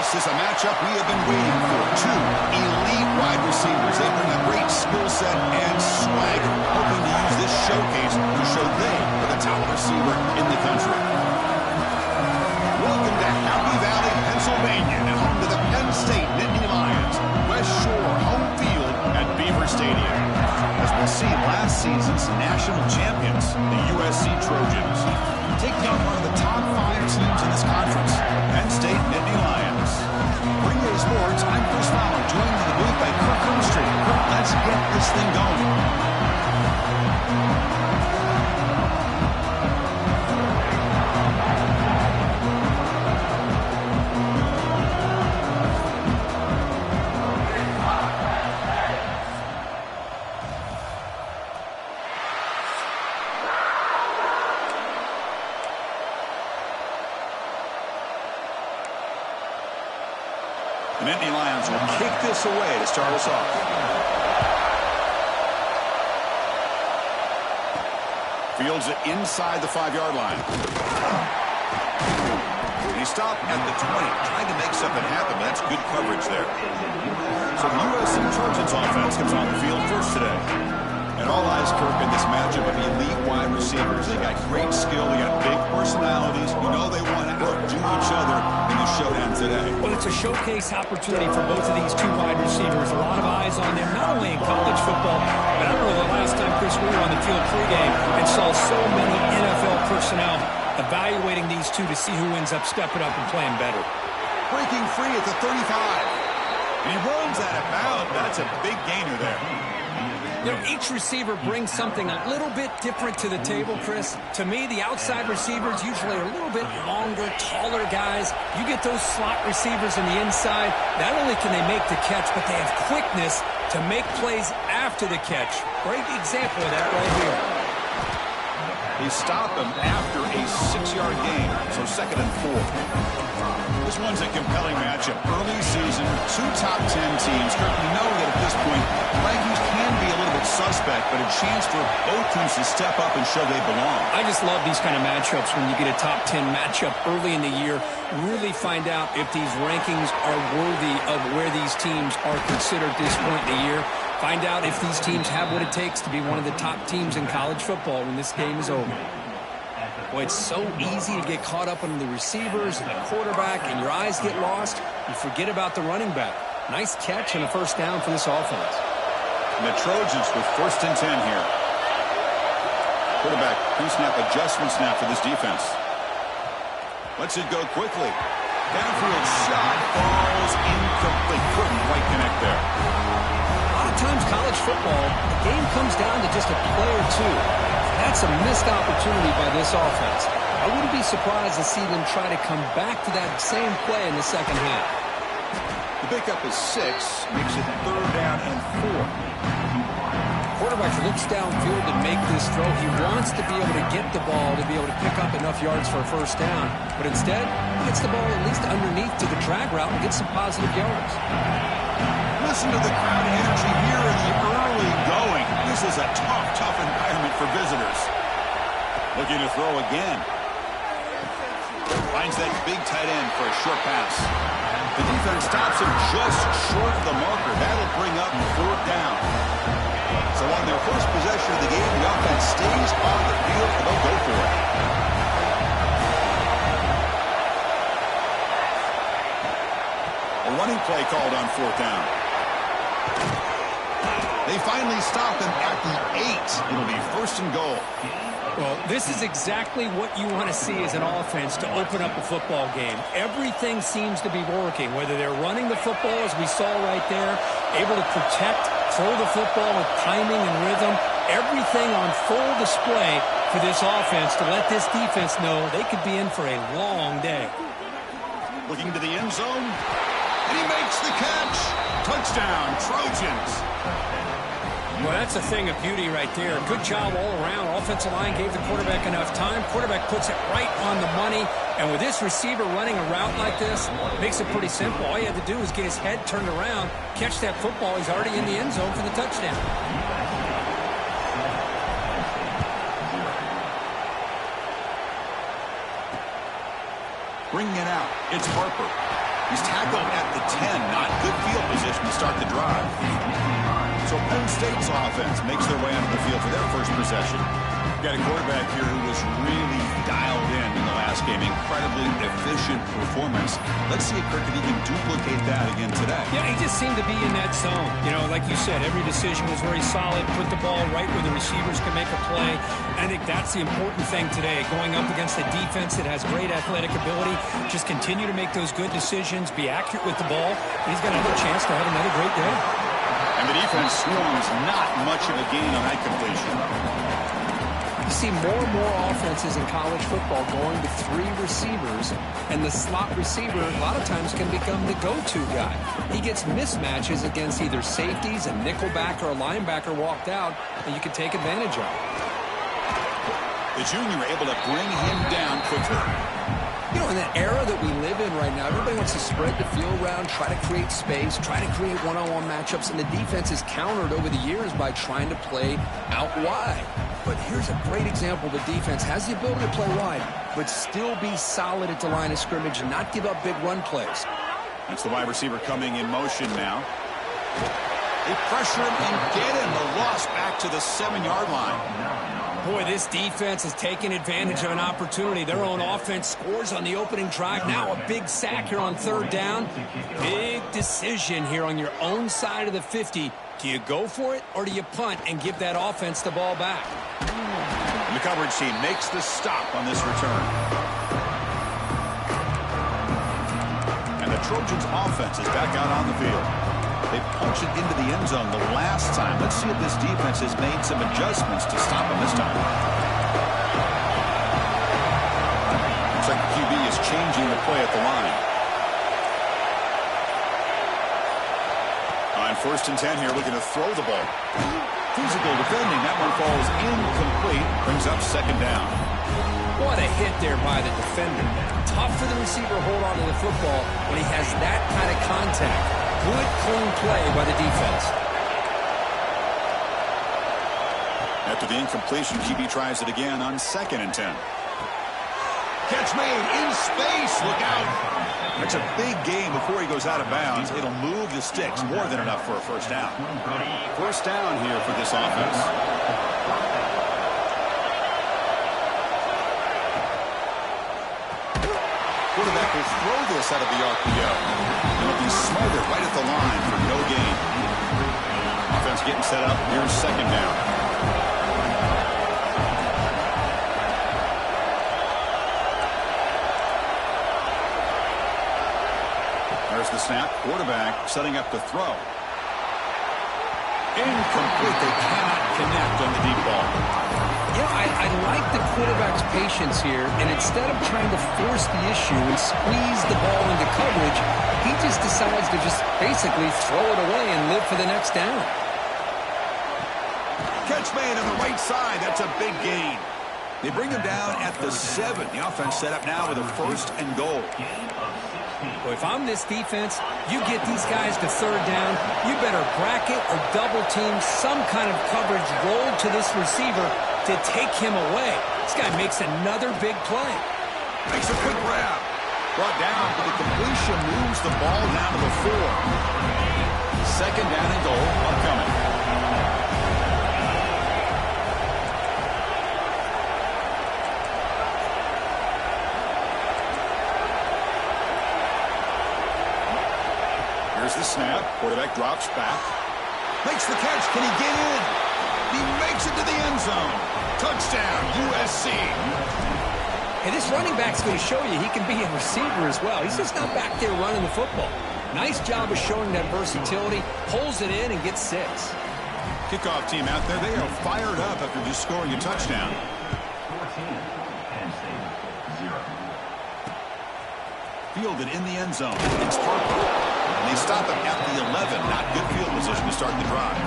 This is a matchup we have been waiting for. Two elite wide receivers. They bring a great skill set and swagger, hoping to use this showcase to show they are the top receiver in the country. Welcome to Happy Valley, Pennsylvania, and home to the Penn State Nittany Lions. West Shore home field at Beaver Stadium. As we'll see, last season's national champions, the USC Trojans, taking on one of the top 5 teams in this conference, Penn State Nittany Lions. Bring you sports. I'm Fresno, joined in the booth by Kirk Street. Kirk, let's get this thing going. The Nittany Lions will kick this away to start us off. Fields it inside the 5-yard line. He stopped at the 20, trying to make something happen, but that's good coverage there. So the USC Trojans offense comes on the field first today. And all eyes, Kirk, in this matchup of elite wide receivers. They got great skill. They got big personalities. You know they want to outdo each other in the showdown today. Well, it's a showcase opportunity for both of these two wide receivers. A lot of eyes on them, not only in college football, but I remember the last time, Chris, we were on the field pregame and saw so many NFL personnel evaluating these two to see who ends up stepping up and playing better. Breaking free at the 35. And he runs out of bounds. That's a big gainer there. You know, each receiver brings something a little bit different to the table, Chris. To me, the outside receivers usually are a little bit longer, taller guys. You get those slot receivers in the inside, not only can they make the catch, but they have quickness to make plays after the catch. Great example of that right here. They stop him after a 6-yard gain, so 2nd and 4. This one's a compelling matchup. Early season, 2 top 10 teams. Kirk, we know that at this point, rankings can be a little bit suspect, but a chance for both teams to step up and show they belong. I just love these kind of matchups when you get a top 10 matchup early in the year. Really find out if these rankings are worthy of where these teams are considered at this point in the year. Find out if these teams have what it takes to be one of the top teams in college football when this game is over. Boy, it's so easy to get caught up on the receivers and the quarterback, and your eyes get lost. You forget about the running back. Nice catch and a first down for this offense. And the Trojans with 1st and 10 here. Quarterback, pre-snap adjustment snap for this defense. Lets it go quickly. Downfield shot falls incomplete. Couldn't quite connect there. A lot of times college football, the game comes down to just a play or two. That's a missed opportunity by this offense. I wouldn't be surprised to see them try to come back to that same play in the second half. The pickup is 6, makes it 3rd down and 4. Quarterback looks downfield to make this throw. He wants to be able to get the ball to be able to pick up enough yards for a first down, but instead, he gets the ball at least underneath to the drag route and gets some positive yards. Listen to the crowd energy here in the early going. This is a tough environment for visitors. Looking to throw again. Finds that big tight end for a short pass. The defense stops him just short of the marker. That'll bring up 4th down. So on their first possession of the game, the offense stays on the field and they'll go for it. A running play called on 4th down. They finally stop him at the 8. It'll be 1st and goal. Well, this is exactly what you want to see as an offense to open up a football game. Everything seems to be working, whether they're running the football, as we saw right there, able to protect, throw the football with timing and rhythm. Everything on full display for this offense to let this defense know they could be in for a long day. Looking to the end zone, and he makes the catch. Touchdown, Trojans. Well, that's a thing of beauty right there. Good job all around. Offensive line gave the quarterback enough time. Quarterback puts it right on the money. And with this receiver running a route like this, it makes it pretty simple. All you have to do is get his head turned around, catch that football. He's already in the end zone for the touchdown. Bringing it out, it's Harper. He's tackled at the 10. Not good field position to start the drive. So Penn State's offense makes their way onto the field for their first possession. We've got a quarterback here who was really dialed in the last game. Incredibly efficient performance. Let's see if Kirk he can duplicate that again today. Yeah, he just seemed to be in that zone. You know, like you said, every decision was very solid. Put the ball right where the receivers can make a play. I think that's the important thing today. Going up against a defense that has great athletic ability. Just continue to make those good decisions. Be accurate with the ball. He's got another chance to have another great day. And the defense swarms not much of a gain on that completion. You see more and more offenses in college football going to 3 receivers, and the slot receiver a lot of times can become the go-to guy. He gets mismatches against either safeties, a nickelback, or a linebacker walked out, and you can take advantage of it. The junior able to bring him down quickly. You know, in the era that we live in right now, everybody wants to spread the field around, try to create space, try to create one-on-one matchups, and the defense is countered over the years by trying to play out wide. But here's a great example. The defense has the ability to play wide, but still be solid at the line of scrimmage and not give up big run plays. That's the wide receiver coming in motion now. They pressure him and get him. The loss back to the 7-yard line. Boy, this defense is taking advantage of an opportunity. Their own offense scores on the opening drive. Now a big sack here on 3rd down. Big decision here on your own side of the 50. Do you go for it or do you punt and give that offense the ball back? The coverage team makes the stop on this return. And the Trojans offense is back out on the field. They punched it into the end zone the last time. Let's see if this defense has made some adjustments to stop them this time. Looks like the QB is changing the play at the line. On 1st and 10 here, looking to throw the ball. Physical defending. That one falls incomplete. Brings up 2nd down. What a hit there by the defender. Tough for the receiver to hold on to the football when he has that kind of contact. Good, clean play by the defense. After the incompletion, QB tries it again on 2nd and 10. Catch made in space. Look out. That's a big gain before he goes out of bounds. It'll move the sticks. More than enough for a 1st down. 1st down here for this offense. Quarterback will throw this out of the RPO. It'll be smothered right at the line for no gain. Offense getting set up. Here's 2nd down. There's the snap. Quarterback setting up to throw. Incomplete. They cannot connect on the deep ball. Yeah, I like the quarterback's patience here, and instead of trying to force the issue and squeeze the ball into coverage, he just decides to just basically throw it away and live for the next down. Catch made on the right side. That's a big gain. They bring him down at the 7. The offense set up now with a 1st and goal. Well, if I'm this defense, you get these guys to 3rd down, you better bracket or double team some kind of coverage roll to this receiver to take him away. This guy makes another big play. Makes a quick grab. Brought down, but the completion moves the ball down to the 4. 2nd down and goal upcoming. Here's the snap. Quarterback drops back. Makes the catch. Can he get in? He makes it to the end zone. Touchdown, USC. Hey, this running back's going to show you he can be a receiver as well. He's just not back there running the football. Nice job of showing that versatility. Pulls it in and gets 6. Kickoff team out there. They are fired up after just scoring a touchdown. 14, Penn State, 0. Fielded in the end zone. It's Harper. And they stop him at the 11. Not good field position to start the drive.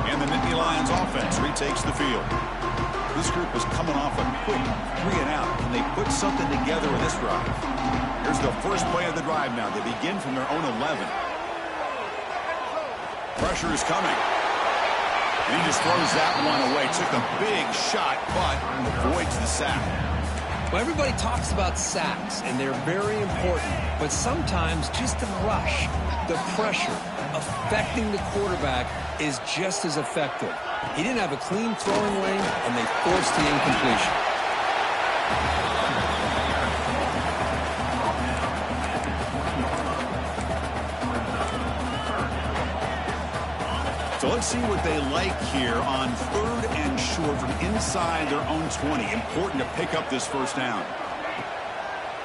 And the Nittany Lions offense retakes the field. This group is coming off a quick 3-and-out. Can they put something together with this drive? Here's the first play of the drive now. They begin from their own 11. Pressure is coming. And he just throws that one away. Took a big shot, but avoids the sack. Well, everybody talks about sacks, and they're very important. But sometimes just the rush, the pressure, affecting the quarterback is just as effective. He didn't have a clean throwing lane, and they forced the incompletion. So let's see what they like here on 3rd and short from inside their own 20. Important to pick up this first down.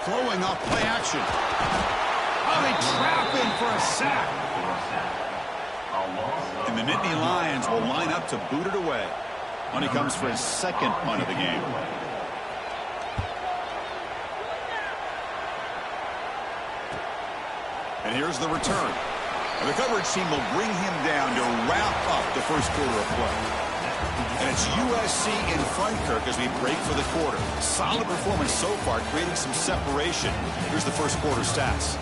Throwing off play action. Oh, they trap him for a sack. And the Nittany Lions will line up to boot it away when he comes for his second punt of the game. And here's the return. And the coverage team will bring him down to wrap up the first quarter of play. And it's USC in front, Kirk, as we break for the quarter. Solid performance so far, creating some separation. Here's the first quarter stats.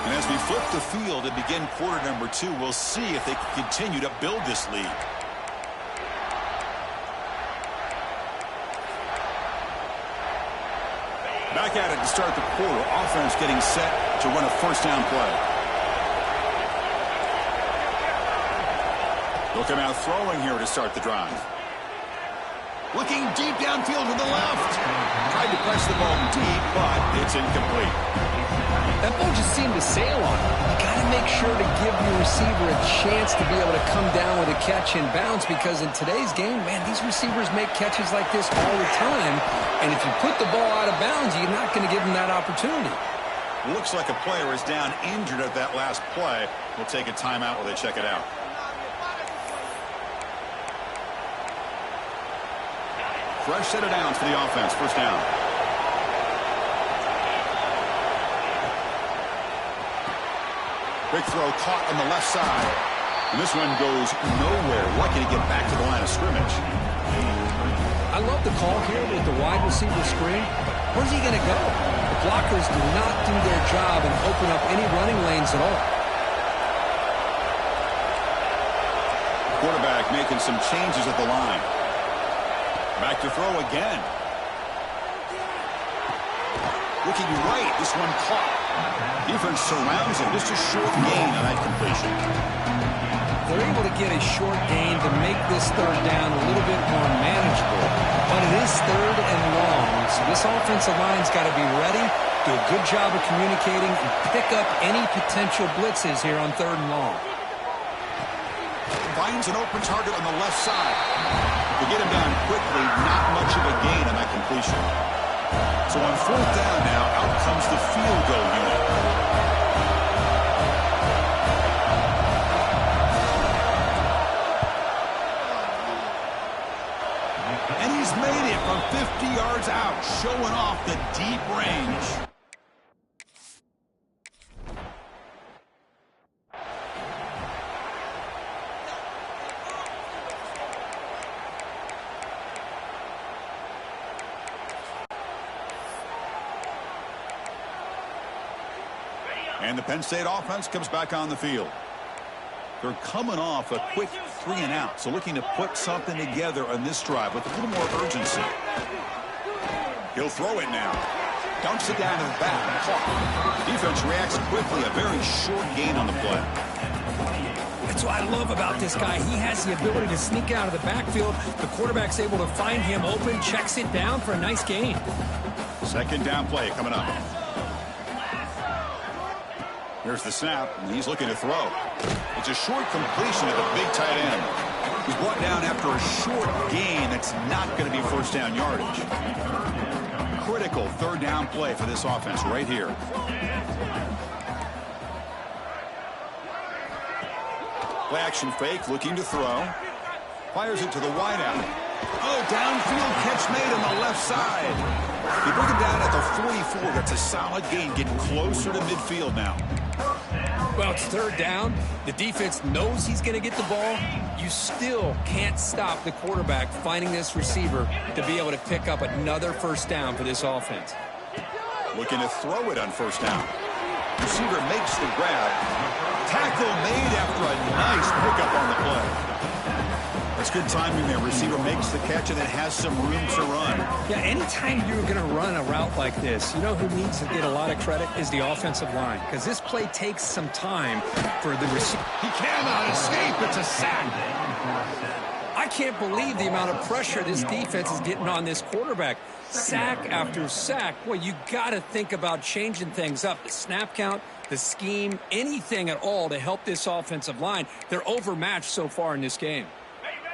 And as we flip the field and begin quarter number 2, we'll see if they can continue to build this lead. Back at it to start the quarter. Offense getting set to run a first down play. They'll come out throwing here to start the drive. Looking deep downfield to the left. Tried to press the ball deep, but it's incomplete. That ball just seemed to sail on him. You got to make sure to give your receiver a chance to be able to come down with a catch and bounce, because in today's game, man, these receivers make catches like this all the time. And if you put the ball out of bounds, you're not going to give them that opportunity. Looks like a player is down injured at that last play. We'll take a timeout while they check it out. Fresh set of downs for the offense. First down. Big throw caught on the left side. And this one goes nowhere. Lucky to get back to the line of scrimmage. I love the call here with the wide receiver screen. Where's he going to go? The blockers do not do their job and open up any running lanes at all. Quarterback making some changes at the line. Back to throw again. Looking right. This one caught. Defense surrounds him. Just a short gain on that completion. They're able to get a short gain to make this third down a little bit more manageable. But it is 3rd and long. So this offensive line's got to be ready, do a good job of communicating, and pick up any potential blitzes here on 3rd and long. Finds an open target on the left side. To get him down quickly, not much of a gain on that completion. So on 4th down now, out comes the field goal unit. And he's made it from 50 yards out, showing off the deep range. And the Penn State offense comes back on the field. They're coming off a quick 3 and out, so looking to put something together on this drive with a little more urgency. He'll throw it now. Dumps it down to the back. Caught. Defense reacts quickly. A very short gain on the play. That's what I love about this guy. He has the ability to sneak out of the backfield. The quarterback's able to find him open, checks it down for a nice gain. Second down play coming up. Here's the snap, and he's looking to throw. It's a short completion to the big tight end. He's brought down after a short gain that's not going to be first down yardage. Critical 3rd down play for this offense right here. Play action fake, looking to throw. Fires it to the wideout. Oh, downfield catch made on the left side. They bring him down at the 44. That's a solid gain, getting closer to midfield now. Well, it's 3rd down. The defense knows he's going to get the ball. You still can't stop the quarterback finding this receiver to be able to pick up another first down for this offense. Looking to throw it on first down. Receiver makes the grab. Tackle made after a nice pickup on the play. That's good timing there. Receiver makes the catch and then has some room to run. Yeah, anytime you're going to run a route like this, you know who needs to get a lot of credit is the offensive line, because this play takes some time for the receiver. He cannot escape. It's a sack. I can't believe the amount of pressure this defense is getting on this quarterback. Sack after sack. Well, you got to think about changing things up. The snap count, the scheme, anything at all to help this offensive line. They're overmatched so far in this game.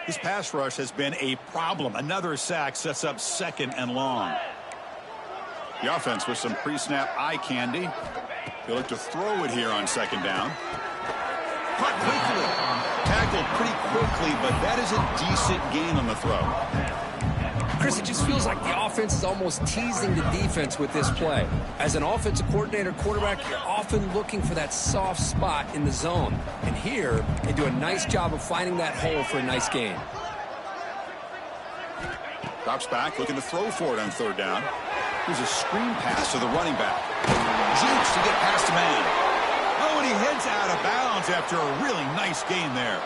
This pass rush has been a problem. Another sack sets up 2nd and long. The offense with some pre-snap eye candy. They look to throw it here on 2nd down. Cut quickly. Tackled pretty quickly, but that is a decent gain on the throw. Chris, it just feels like the offense is almost teasing the defense with this play. As an offensive coordinator, quarterback, you're often looking for that soft spot in the zone. And here, they do a nice job of finding that hole for a nice gain. Drops back, looking to throw for it on 3rd down. Here's a screen pass to the running back. Jukes to get past a man. Oh, and he heads out of bounds after a really nice gain there.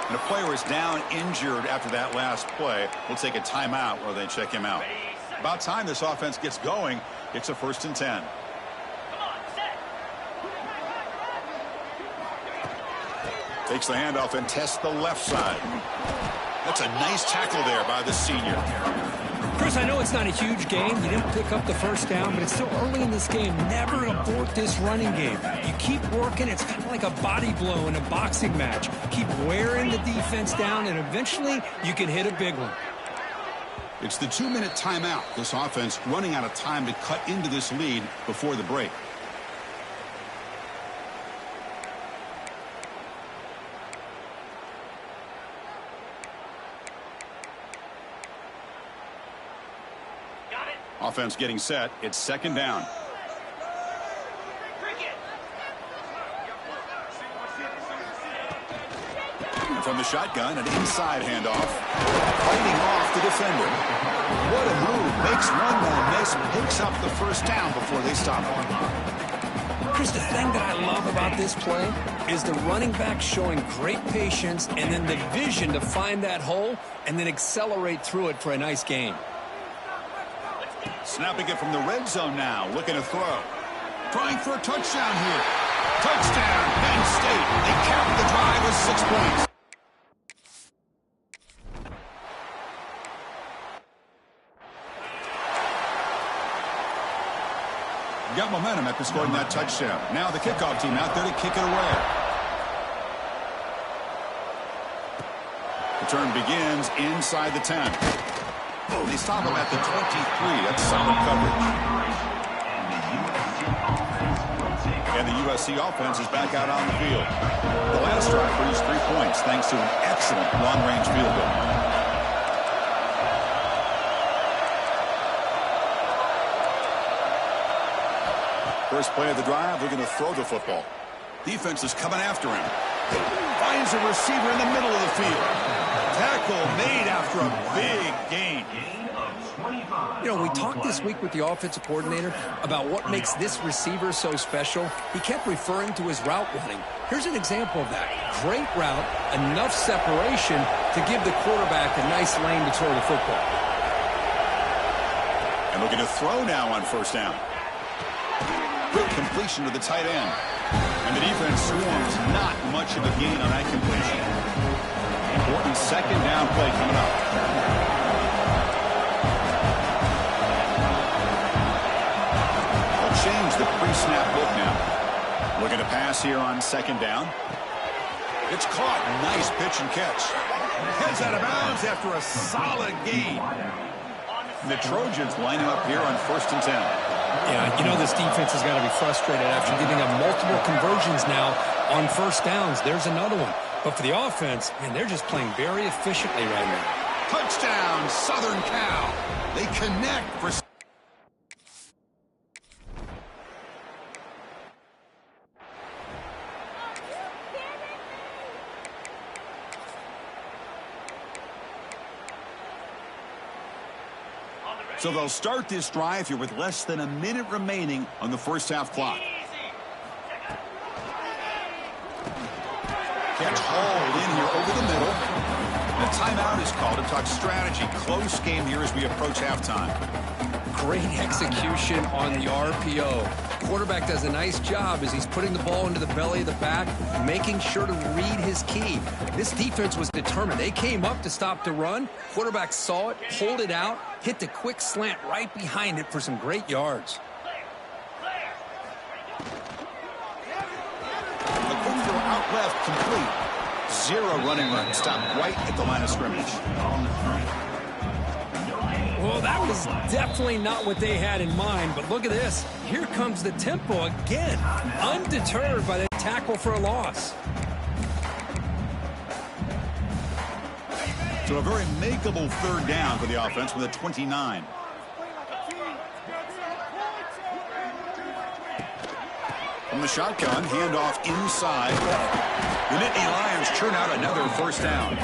And a player is down injured after that last play. We'll take a timeout while they check him out. About time this offense gets going. It's a 1st and 10. Takes the handoff and tests the left side. That's a nice tackle there by the senior. Chris, I know it's not a huge game. You didn't pick up the 1st down, but it's still early in this game. Never abort this running game. You keep working. It's kind of like a body blow in a boxing match. Keep wearing the defense down, and eventually you can hit a big one. It's the 2-minute timeout. This offense running out of time to cut into this lead before the break. Offense getting set. It's 2nd down. And from the shotgun, an inside handoff. Fighting off the defender. What a move. Makes one man miss. Picks up the 1st down before they stop him. Chris, the thing that I love about this play is the running back showing great patience and then the vision to find that hole and then accelerate through it for a nice gain. Snapping it from the red zone now. Looking to throw. Trying for a touchdown here. Touchdown, Penn State. They cap the drive with 6 points. Got momentum after scoring that touchdown. Now the kickoff team out there to kick it away. Return begins inside the 10. Oh, they stop him at the 23. That's solid coverage. And the USC offense is back out on the field. The last drive produced 3 points thanks to an excellent long-range field goal. First play of the drive, looking to throw the football. Defense is coming after him. Finds a receiver in the middle of the field. Tackle made after a big gain. You know, we talked this week with the offensive coordinator about what makes this receiver so special. He kept referring to his route running. Here's an example of that. Great route, enough separation to give the quarterback a nice lane to throw the football. And looking to throw now on 1st down. Quick completion to the tight end. And the defense swarms not much of a gain on that completion. Important 2nd down play coming up. They'll change the pre-snap look now. Looking to pass here on 2nd down. It's caught. Nice pitch and catch. Heads out of bounds after a solid gain. And the Trojans lining up here on 1st and 10. Yeah, you know this defense has got to be frustrated after giving up multiple conversions now on 1st downs. There's another one. But for the offense, man, they're just playing very efficiently right now. Touchdown, Southern Cal. They connect for... So they'll start this drive here with less than a minute remaining on the 1st half clock. Catch hauled in here over the middle. The timeout is called to talk strategy. Close game here as we approach halftime. Great execution on the RPO. Quarterback does a nice job as he's putting the ball into the belly of the back, making sure to read his key. This defense was determined. They came up to stop the run. Quarterback saw it, pulled it out, hit the quick slant right behind it for some great yards. A quick throw out left, complete. 0 running room. Stopped right at the line of scrimmage. Well, that was definitely not what they had in mind, but look at this. Here comes the tempo again, undeterred by the tackle for a loss. So a very makeable third down for the offense with a 29. From the shotgun, handoff inside. The Nittany Lions churn out another first down.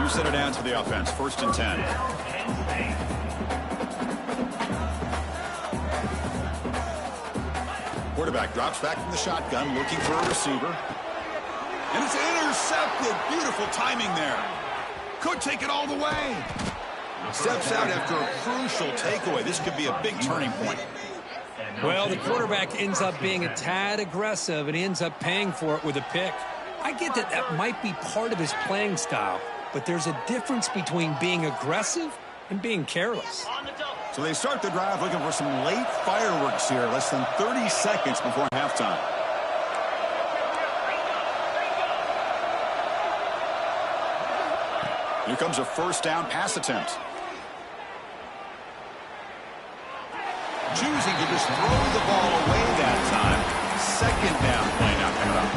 You set it down to the offense, 1st and 10. Quarterback drops back from the shotgun, looking for a receiver. And it's intercepted. Beautiful timing there. Could take it all the way. Steps out after a crucial takeaway. This could be a big turning point. Well, the quarterback ends up being a tad aggressive, and he ends up paying for it with a pick. I get that that might be part of his playing style, but there's a difference between being aggressive and being careless. So they start the drive looking for some late fireworks here, less than 30 seconds before halftime. Here comes a first down pass attempt. Choosing to just throw the ball away that time. 2nd down play now coming up.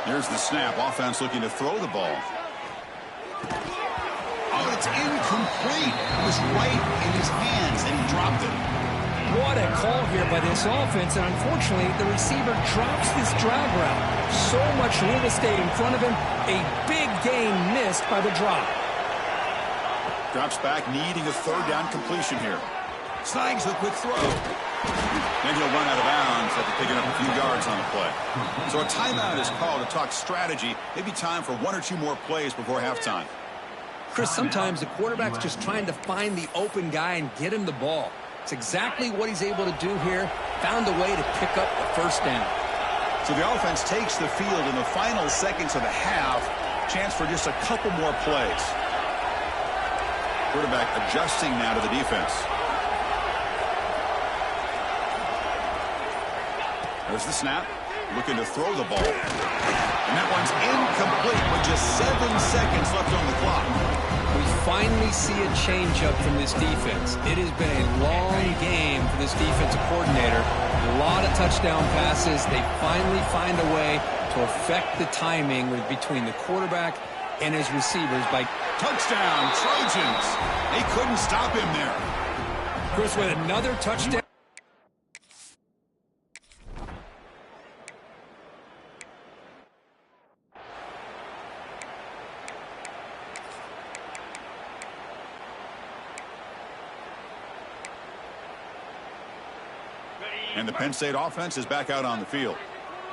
Here's the snap. Offense looking to throw the ball. Oh, it's incomplete. It was right in his hands, and he dropped it. What a call here by this offense, and unfortunately, the receiver drops this drag route. So much real estate in front of him. A big gain missed by the drop. Drops back, needing a 3rd down completion here. Snags the quick throw. Then he'll run out of bounds after picking up a few yards on the play. So a timeout is called to talk strategy. Maybe time for 1 or 2 more plays before halftime. Chris, sometimes the quarterback's just trying to find the open guy and get him the ball. It's exactly what he's able to do here. Found a way to pick up the first down. So the offense takes the field in the final seconds of the half. Chance for just a couple more plays. Quarterback adjusting now to the defense. There's the snap. Looking to throw the ball. And that one's incomplete with just 7 seconds left on the clock. We finally see a change-up from this defense. It has been a long game for this defensive coordinator. A lot of touchdown passes. They finally find a way to affect the timing between the quarterback and his receivers by touchdown, Trojans. They couldn't stop him there. Chris, with another touchdown. And the Penn State offense is back out on the field.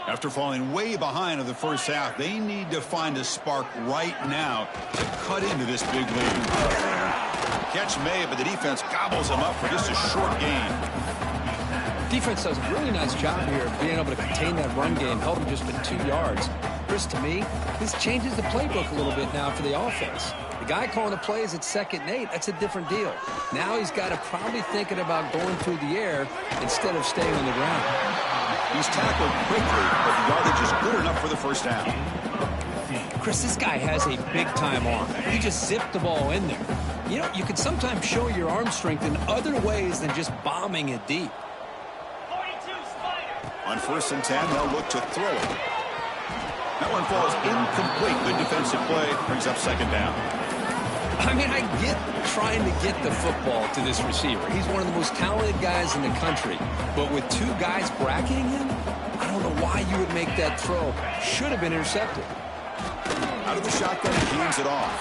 After falling way behind in the first half, they need to find a spark right now to cut into this big lead. Catch made, but the defense gobbles them up for just a short gain. Defense does a really nice job here of being able to contain that run game, held them just to 2 yards. Chris, to me, this changes the playbook a little bit now for the offense. The guy calling the plays at 2nd and 8, that's a different deal. Now he's got to probably thinking about going through the air instead of staying on the ground. He's tackled quickly, but the yardage is good enough for the first down. Chris, this guy has a big-time arm. He just zipped the ball in there. You know, you can sometimes show your arm strength in other ways than just bombing it deep. On 1st and 10, they'll look to throw it. That one falls incomplete. Good defensive play brings up 2nd down. I mean, I get trying to get the football to this receiver. He's one of the most talented guys in the country. But with 2 guys bracketing him, I don't know why you would make that throw. Should have been intercepted. Out of the shotgun, he hands it off.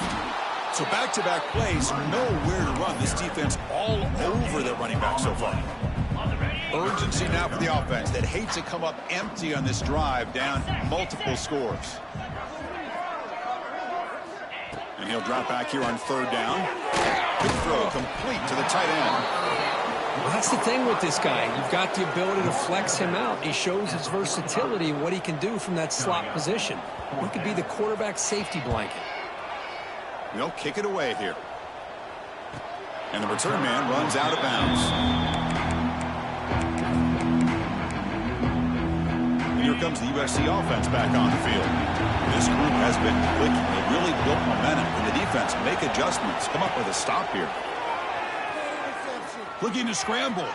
So back-to-back plays, nowhere to run. This defense all over the running back so far. Urgency now for the offense that hates to come up empty on this drive, down multiple scores. And he'll drop back here on third down. Good throw, complete to the tight end. Well, that's the thing with this guy. You've got the ability to flex him out. He shows his versatility and what he can do from that slot position. He could be the quarterback safety blanket. They'll kick it away here. And the return man runs out of bounds. And here comes the USC offense back on the field. This group has been clicking. They really built momentum. And the defense make adjustments. Come up with a stop here. Looking to scramble.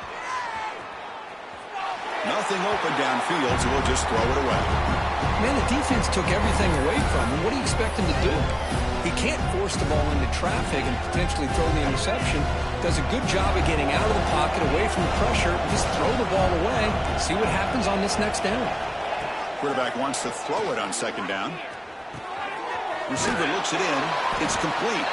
Nothing open downfield, so we'll just throw it away. Man, the defense took everything away from him. What do you expect him to do? He can't force the ball into traffic and potentially throw the interception. Does a good job of getting out of the pocket, away from the pressure. Just throw the ball away. See what happens on this next down. Quarterback wants to throw it on second down. Receiver looks it in. It's complete.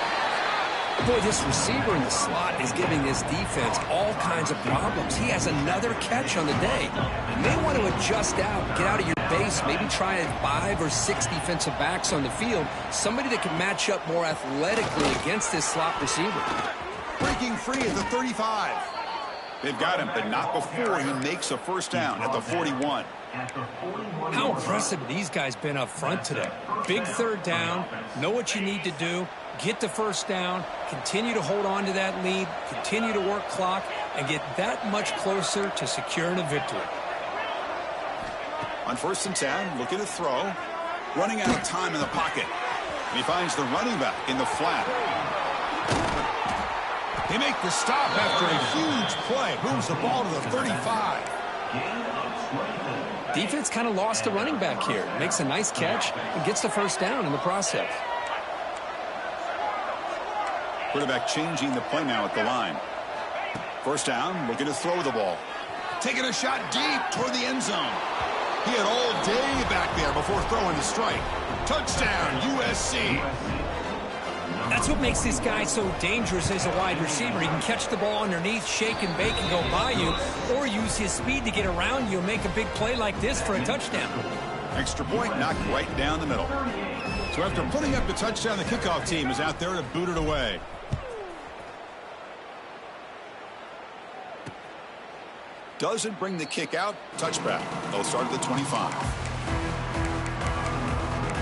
Boy, this receiver in the slot is giving this defense all kinds of problems. He has another catch on the day. You may want to adjust out, get out of your base, maybe try 5 or 6 defensive backs on the field, somebody that can match up more athletically against this slot receiver. Breaking free at the 35. They've got him, but not before he makes a first down at the 41. How impressive these guys been up front today. Big third down, know what you need to do, get the first down, continue to hold on to that lead, continue to work clock, and get that much closer to securing a victory. On 1st and 10, looking to throw. Running out of time in the pocket. And he finds the running back in the flat. They make the stop after a huge play. Moves the ball to the 35. Defense kind of lost the running back here. Makes a nice catch and gets the first down in the process. Quarterback changing the play now at the line. First down, looking to throw the ball. Taking a shot deep toward the end zone. He had all day back there before throwing the strike. Touchdown, USC. That's what makes this guy so dangerous as a wide receiver. He can catch the ball underneath, shake and bake and go by you, or use his speed to get around you and make a big play like this for a touchdown. Extra point knocked right down the middle. So after putting up the touchdown, the kickoff team is out there to boot it away. Doesn't bring the kick out. Touchback. They'll start at the 25.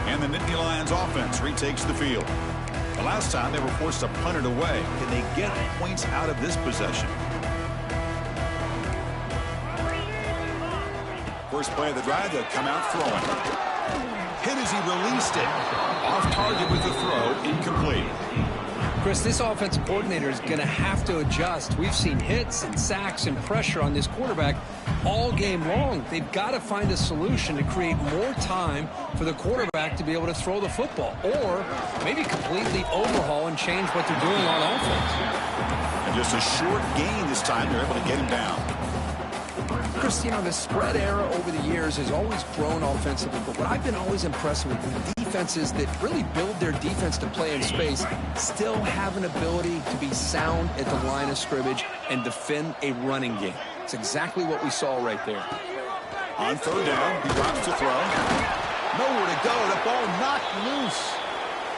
And the Nittany Lions offense retakes the field. The last time they were forced to punt it away. Can they get points out of this possession? First play of the drive, they'll come out throwing. Hit as he released it. Off target with the throw, incomplete. Chris, this offensive coordinator is going to have to adjust. We've seen hits and sacks and pressure on this quarterback all game long. They've got to find a solution to create more time for the quarterback to be able to throw the football, or maybe completely overhaul and change what they're doing on offense. And just a short gain this time, they're able to get him down. Chris, you know, the spread era over the years has always grown offensively, but what I've been always impressed with defenses that really build their defense to play in space still have an ability to be sound at the line of scrimmage and defend a running game. It's exactly what we saw right there. On third down, he drops to throw. Nowhere to go. The ball knocked loose.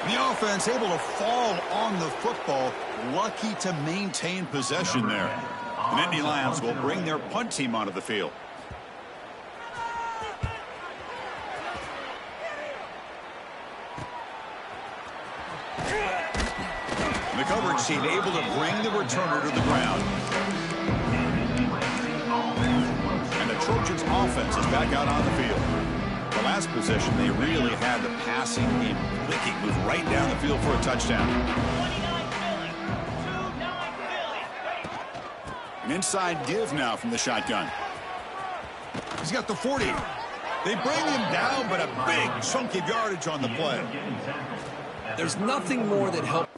The offense able to fall on the football. Lucky to maintain possession there. The Nittany Lions will bring their punt team onto the field. The coverage team able to bring the returner to the ground. And the Trojans offense is back out on the field. The last possession, they really had the passing game clicking, moved right down the field for a touchdown. An inside give now from the shotgun. He's got the 40. They bring him down, but a big chunk of yardage on the play. There's nothing more that helps.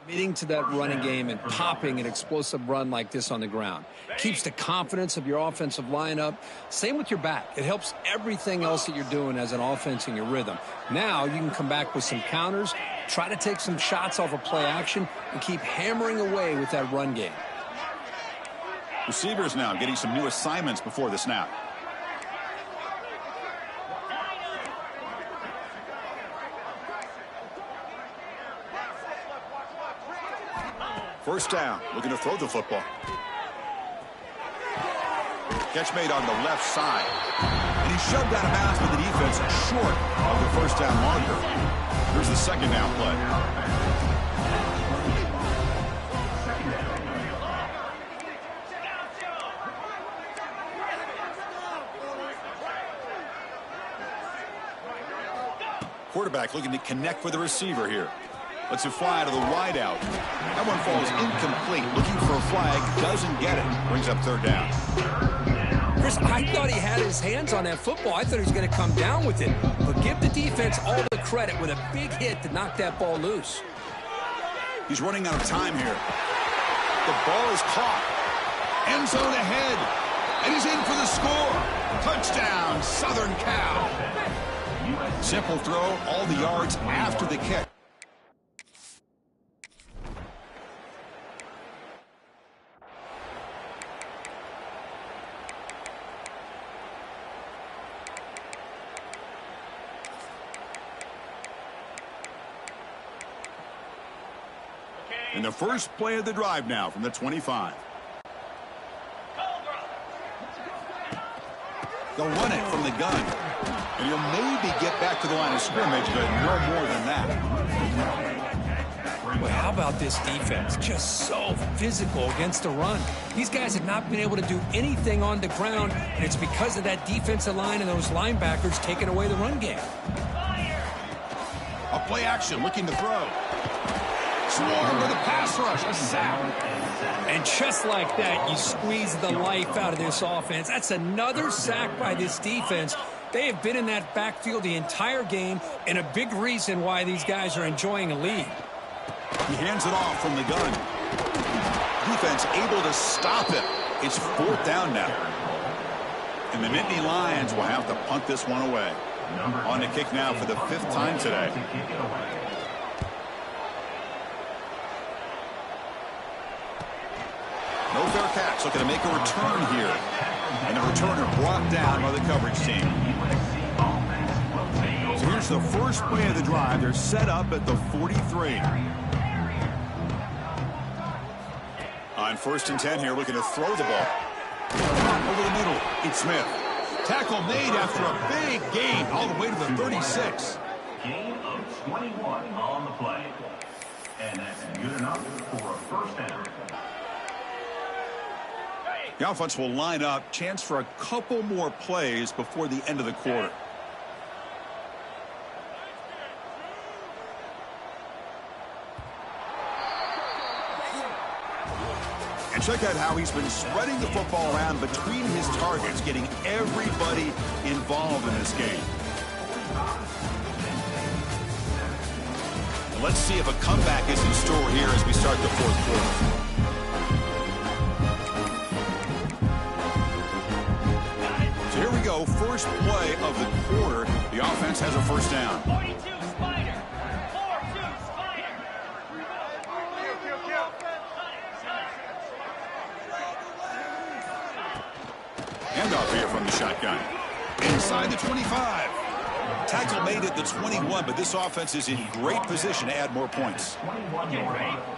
Committing to that running game and popping an explosive run like this on the ground. Keeps the confidence of your offensive lineup. Same with your back. It helps everything else that you're doing as an offense in your rhythm. Now you can come back with some counters, try to take some shots off of play action, and keep hammering away with that run game. Receivers now getting some new assignments before the snap. First down, looking to throw the football. Catch made on the left side. And he shoved out of bounds with the defense short of the first down marker. Here's the second down play. Quarterback looking to connect with the receiver here. Lets it fly to the wide out. That one falls incomplete. Looking for a flag. Doesn't get it. Brings up third down. Chris, I thought he had his hands on that football. I thought he was going to come down with it. But give the defense all the credit with a big hit to knock that ball loose. He's running out of time here. The ball is caught. End zone ahead. And he's in for the score. Touchdown, Southern Cal. Simple throw. All the yards after the kick. And the first play of the drive now from the 25. They'll run it from the gun. And he'll maybe get back to the line of scrimmage, but no more than that. Well, how about this defense? Just so physical against the run. These guys have not been able to do anything on the ground, and it's because of that defensive line and those linebackers taking away the run game. A play action, looking to throw. Swarm with a pass rush, a sack. And just like that, you squeeze the life out of this offense. That's another sack by this defense. They have been in that backfield the entire game, and a big reason why these guys are enjoying a lead. He hands it off from the gun. Defense able to stop it. It's fourth down now. And the Nittany Lions will have to punt this one away. On the kick now for the fifth time today. No fair catch, looking to make a return here. And the returner brought down by the coverage team. So here's the first play of the drive. They're set up at the 43. On first and 10 here, looking to throw the ball. Over the middle, it's Smith. Tackle made after a big gain all the way to the 36. Gain of 21 on the play. And that's good enough for a first down. The offense will line up. Chance for a couple more plays before the end of the quarter. And check out how he's been spreading the football around between his targets, getting everybody involved in this game. And let's see if a comeback is in store here as we start the fourth quarter. Here we go, first play of the quarter. The offense has a first down. 42 Spider. 4-2 Spider. Handoff here from the shotgun. Inside the 25. Tackle made at the 21, but this offense is in great position to add more points.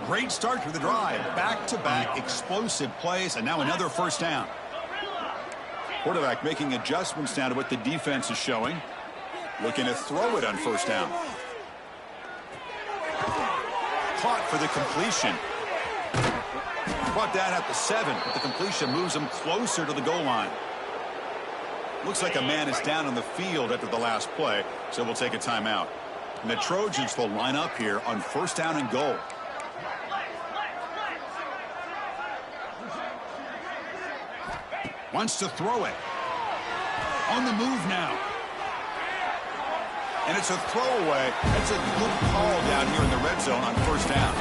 Great start to the drive. Back-to-back explosive plays, and now another first down. Quarterback making adjustments down to what the defense is showing. Looking to throw it on first down. Caught for the completion. Brought down at the 7, but the completion moves him closer to the goal line. Looks like a man is down on the field after the last play, so we'll take a timeout. And the Trojans will line up here on first down and goal. Wants to throw it. On the move now. And it's a throwaway. That's a good call down here in the red zone on first down.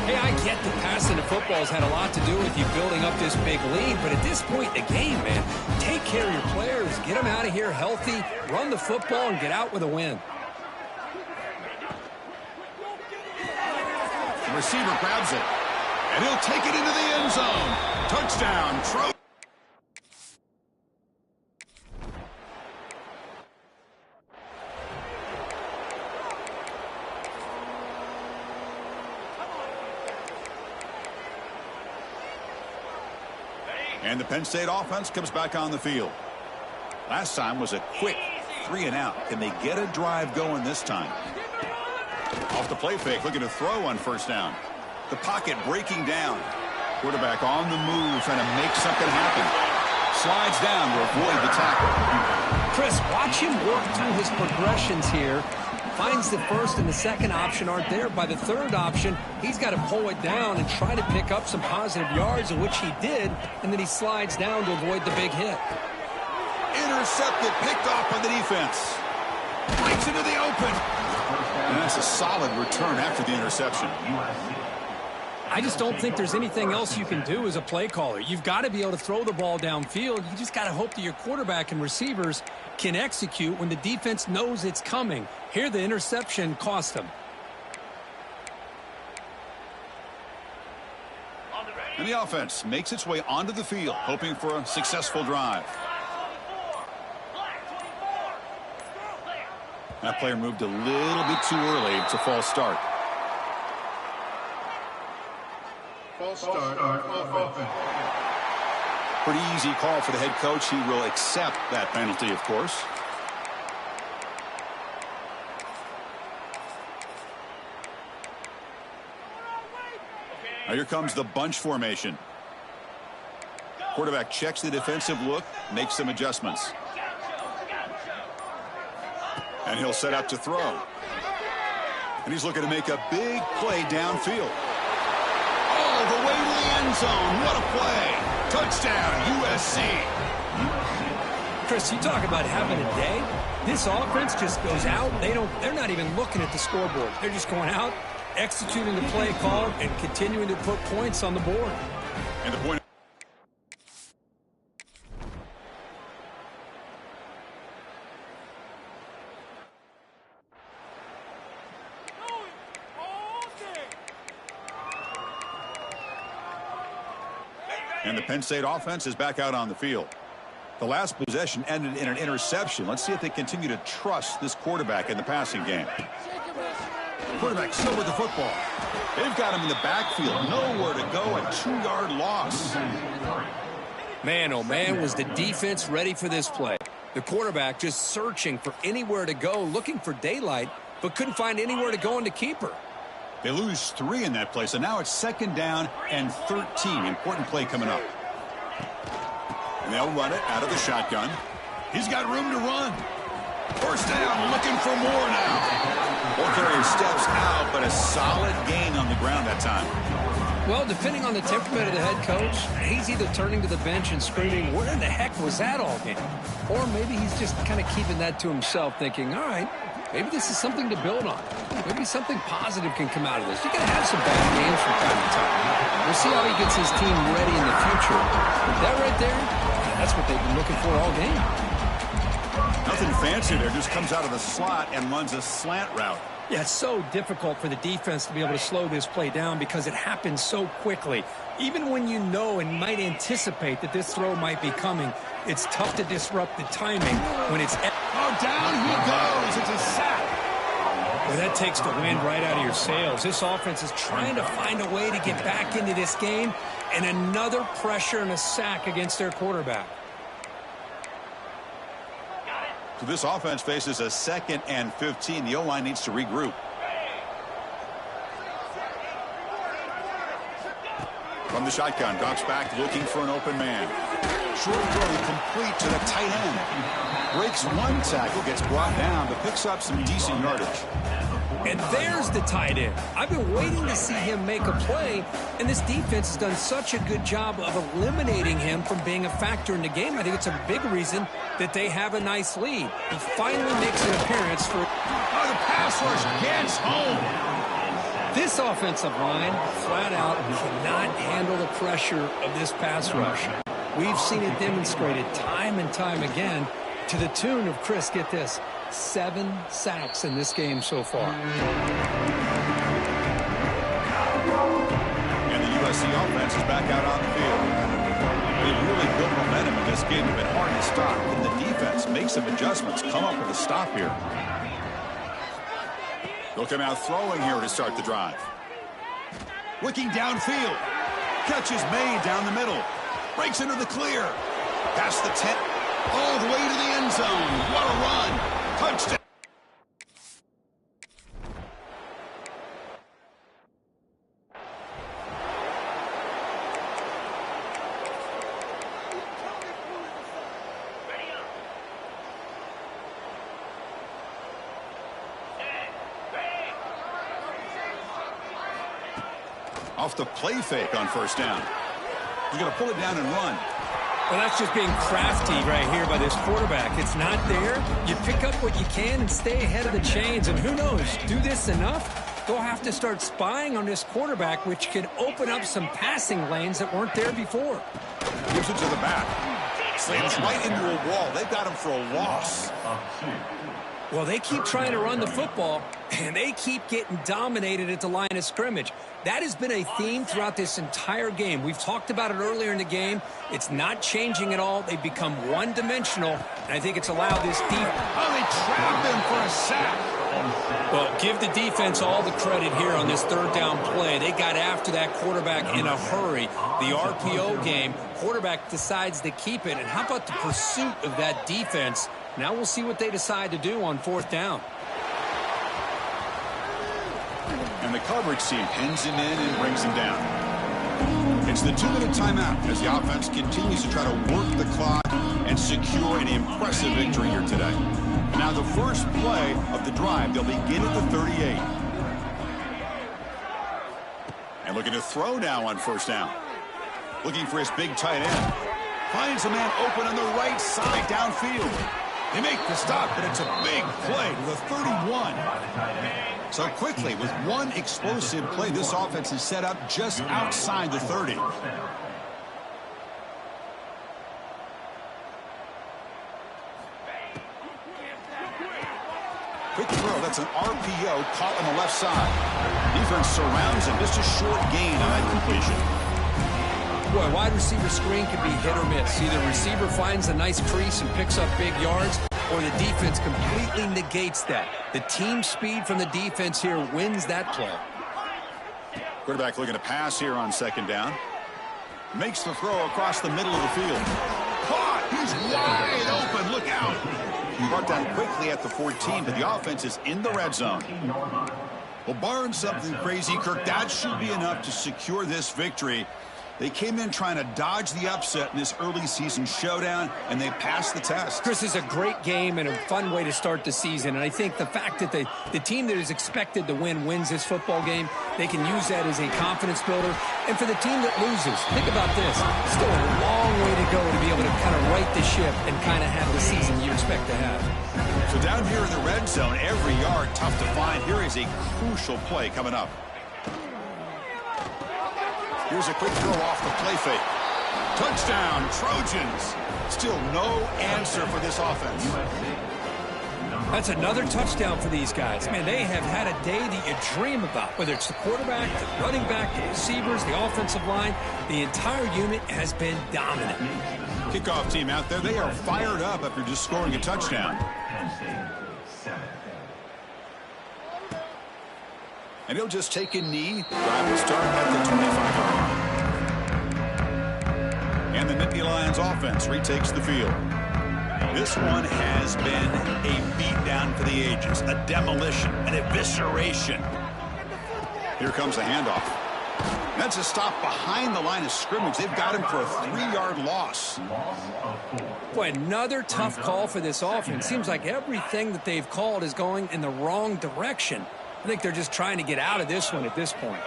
Hey, I get that passing the football has had a lot to do with you building up this big lead, but at this point in the game, man, take care of your players, get them out of here healthy, run the football, and get out with a win. The receiver grabs it, and he'll take it into the end zone. Touchdown, Trojans. And the Penn State offense comes back on the field. Last time was a quick 3-and-out. Can they get a drive going this time? Off the play fake, looking to throw on first down. The pocket breaking down. Quarterback on the move, trying to make something happen. Slides down to avoid the tackle. Chris, watch him work through his progressions here. Finds the first and the second option aren't there. By the third option, he's got to pull it down and try to pick up some positive yards, of which he did, and then he slides down to avoid the big hit. Intercepted, picked off by the defense. Breaks into the open. And that's a solid return after the interception. I just don't think there's anything else you can do as a play caller. You've got to be able to throw the ball downfield. You just got to hope that your quarterback and receivers can execute when the defense knows it's coming. Here, the interception cost them. And the offense makes its way onto the field, hoping for a successful drive. That player moved a little bit too early. It's a false start. False start. Offense. Pretty easy call for the head coach. He will accept that penalty, of course. Now here comes the bunch formation. Quarterback checks the defensive look, makes some adjustments. And he'll set up to throw. And he's looking to make a big play downfield. All the way to the end zone. What a play. Touchdown, USC. Chris, you talk about having a day. This offense just goes out. They're not even looking at the scoreboard. They're just going out, executing the play call, and continuing to put points on the board. And the point. And the Penn State offense is back out on the field. The last possession ended in an interception. Let's see if they continue to trust this quarterback in the passing game. Quarterback still with the football. They've got him in the backfield. Nowhere to go. A 2-yard loss. Man, oh man, was the defense ready for this play. The quarterback just searching for anywhere to go, looking for daylight, but couldn't find anywhere to go in the keeper. They lose 3 in that play, so now it's 2nd down and 13. Important play coming up. And they'll run it out of the shotgun. He's got room to run. First down, looking for more now. Ball carrier steps out, but a solid gain on the ground that time. Well, depending on the temperament of the head coach, he's either turning to the bench and screaming, where in the heck was that all game? Or maybe he's just kind of keeping that to himself, thinking, all right, maybe this is something to build on. Maybe something positive can come out of this. You're going to have some bad games from time to time. We'll see how he gets his team ready in the future. That right there, that's what they've been looking for all game. Nothing fancy there. Just comes out of the slot and runs a slant route. Yeah, it's so difficult for the defense to be able to slow this play down because it happens so quickly. Even when you know and might anticipate that this throw might be coming, it's tough to disrupt the timing when it's... Oh, down he goes. It's a sack. Well, that takes the wind right out of your sails. This offense is trying to find a way to get back into this game, and another pressure and a sack against their quarterback. So this offense faces a 2nd and 15. The O-line needs to regroup. From the shotgun, drops back looking for an open man. Short throw complete to the tight end. Breaks one tackle, gets brought down, but picks up some decent yardage. And there's the tight end. I've been waiting to see him make a play, and this defense has done such a good job of eliminating him from being a factor in the game. I think it's a big reason that they have a nice lead. He finally makes an appearance for... Oh, the pass rush gets home. This offensive line flat out cannot handle the pressure of this pass rush. We've seen it demonstrated time and time again to the tune of, Chris, get this, 7 sacks in this game so far. And the USC offense is back out on the field. They've really built momentum in this game. It's been hard to stop. Can the defense make some adjustments, come up with a stop here? They'll come out throwing here to start the drive. Looking downfield. Catch is made down the middle. Breaks into the clear. Past the 10. All the way to the end zone. What a run. Touchdown. Off the play fake on first down. He's going to pull it down and run. Well, that's just being crafty right here by this quarterback. It's not there. You pick up what you can and stay ahead of the chains. And who knows, do this enough, they'll have to start spying on this quarterback, which can open up some passing lanes that weren't there before. Gives it to the back. Slams right into a wall. They've got him for a loss. Well, they keep trying to run the football, and they keep getting dominated at the line of scrimmage. That has been a theme throughout this entire game. We've talked about it earlier in the game. It's not changing at all. They've become one-dimensional, and I think it's allowed this defense. Oh, they trapped him for a sack. Well, give the defense all the credit here on this third down play. They got after that quarterback in a hurry. The RPO game, quarterback decides to keep it. And how about the pursuit of that defense? Now we'll see what they decide to do on fourth down. And the coverage team pins him in and brings him down. It's the 2-minute timeout as the offense continues to try to work the clock and secure an impressive victory here today. Now the first play of the drive, they'll begin at the 38. And looking to throw now on first down. Looking for his big tight end. Finds a man open on the right side downfield. They make the stop, but it's a big play to the 31. So quickly, with one explosive play, this offense is set up just outside the 30. Quick throw, that's an RPO caught on the left side. Defense surrounds him, just a short gain on that completion. Boy, wide receiver screen can be hit or miss. Either receiver finds a nice crease and picks up big yards, or the defense completely negates that. The team speed from the defense here wins that play. Quarterback looking to pass here on second down. Makes the throw across the middle of the field. Caught! He's wide open. Look out! Brought down quickly at the 14, but the offense is in the red zone. Well, barring something crazy, Kirk, that should be enough to secure this victory. They came in trying to dodge the upset in this early season showdown, and they passed the test. Chris, is a great game and a fun way to start the season. And I think the fact that the team that is expected to win wins this football game, they can use that as a confidence builder. And for the team that loses, think about this. Still a long way to go to be able to kind of right the ship and kind of have the season you expect to have. So down here in the red zone, every yard tough to find. Here is a crucial play coming up. Here's a quick throw off the play fake. Touchdown, Trojans. Still no answer for this offense. That's another touchdown for these guys. Man, they have had a day that you dream about. Whether it's the quarterback, the running back, the receivers, the offensive line, the entire unit has been dominant. Kickoff team out there, they are fired up after just scoring a touchdown. And he'll just take a knee. Drive will start at the 25-yard line. And the Nittany Lions offense retakes the field. This one has been a beatdown for the ages, a demolition, an evisceration. Here comes the handoff. That's a stop behind the line of scrimmage. They've got him for a 3-yard loss. Boy, another tough call for this offense. Seems like everything that they've called is going in the wrong direction. I think they're just trying to get out of this one at this point.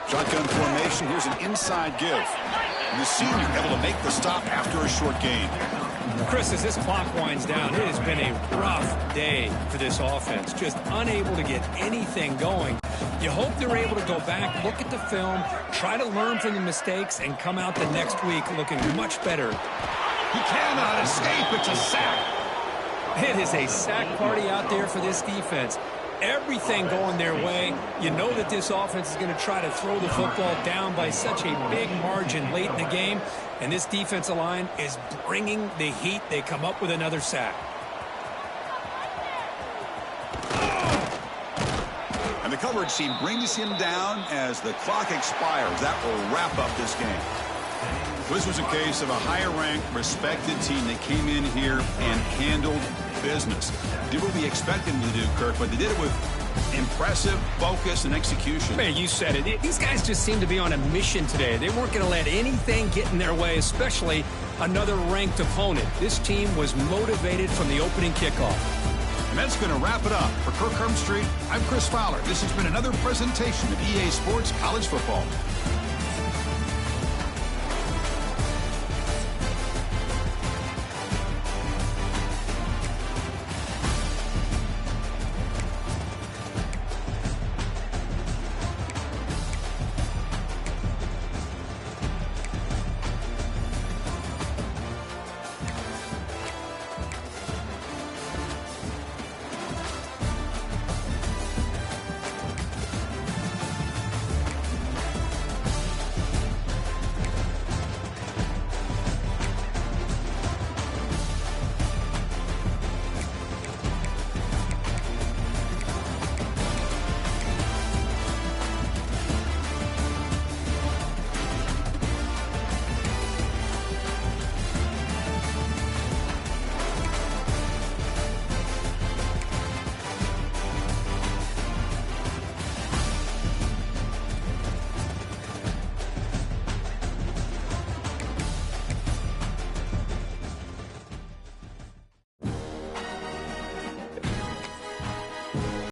Shotgun formation. Here's an inside give. And the senior able to make the stop after a short gain. Chris, as this clock winds down, it has been a rough day for this offense. Just unable to get anything going. You hope they're able to go back, look at the film, try to learn from the mistakes, and come out the next week looking much better. He cannot escape. It's a sack. It is a sack party out there for this defense. Everything going their way. You know that this offense is going to try to throw the football down by such a big margin late in the game. And this defensive line is bringing the heat. They come up with another sack. And the coverage team brings him down as the clock expires. That will wrap up this game. This was a case of a higher-ranked, respected team that came in here and handled business. Did what we expected them to do, Kirk, but they did it with impressive focus and execution. Man, you said it. These guys just seem to be on a mission today. They weren't going to let anything get in their way, especially another ranked opponent. This team was motivated from the opening kickoff. And that's going to wrap it up. For Kirk Street, I'm Chris Fowler. This has been another presentation of EA Sports College Football.